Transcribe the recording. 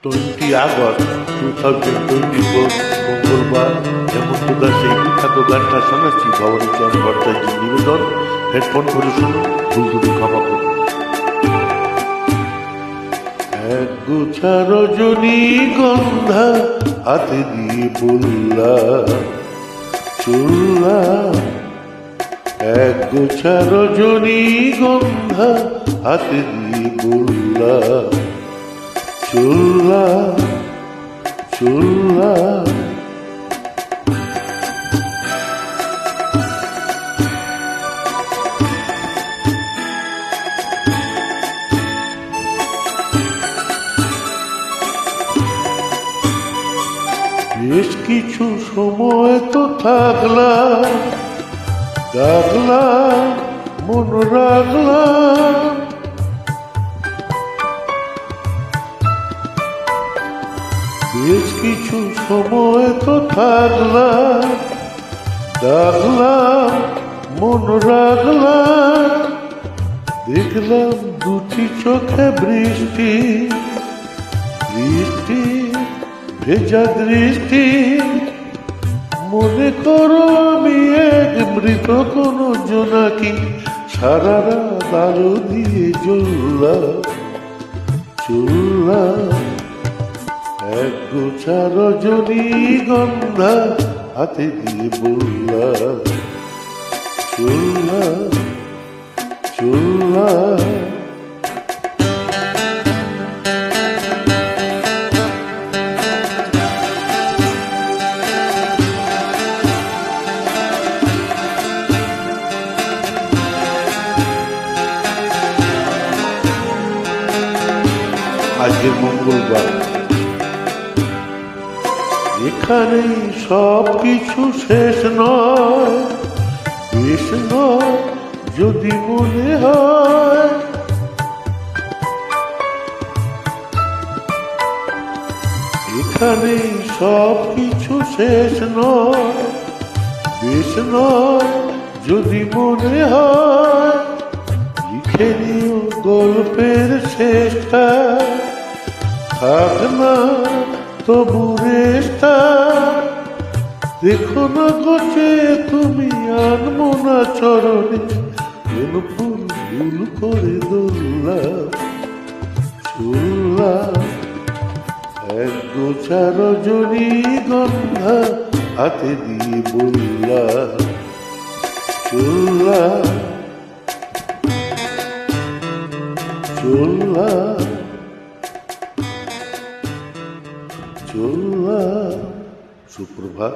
20 August 2024 মঙ্গলবার হেমন্ত দাসের বিখ্যাত গানটা শোনাচ্ছি। ভবানীচরণ ভট্টাচার্যের নিবেদন, হেডফোন করে শুনুন, ভুল দুটি ক্ষমা করুন। এক গোছা রজনীগন্ধা হাতে দিয়ে বললাম চললাম, এক গোছা রজনীগন্ধা হাতে দিয়ে বললাম চললাম চললাম। বেশ কিছু সময় তো থাকলাম, ডাকলাম মন রাখলাম, বেশ কিছু সময় তো থাকলাম, ডাকলাম মন রাখলাম। দেখলাম দুটি চোখে বৃষ্টি, বৃষ্টি ভেজা দৃষ্টি। মনে করো আমি এক মৃত কোন জোনাকি, সারা রাত আলো দিয়ে জ্বললাম চললাম। এক গোছা রজনীগন্ধা হাতে দিয়ে বললাম চললাম চললাম। আজকে মঙ্গলবার, এখানে সব কিছু শেষ নয়, বেশ নয় যদি মনে হয়। এখানে সব কিছু শেষ নয়, বেশ নয় যদি মনে হয়। লিখে নিও গল্পের শেষটা, থাক না তবু রেশটা। দেখো না গোছে তুমি আনমো না চরণে, কোন ফুল ভুল করে দোল্লাম চললাম। এক গোছা রজনীগন্ধা হাতে দিয়ে বললাম চললাম চললাম চললাম। সুপ্রভাত।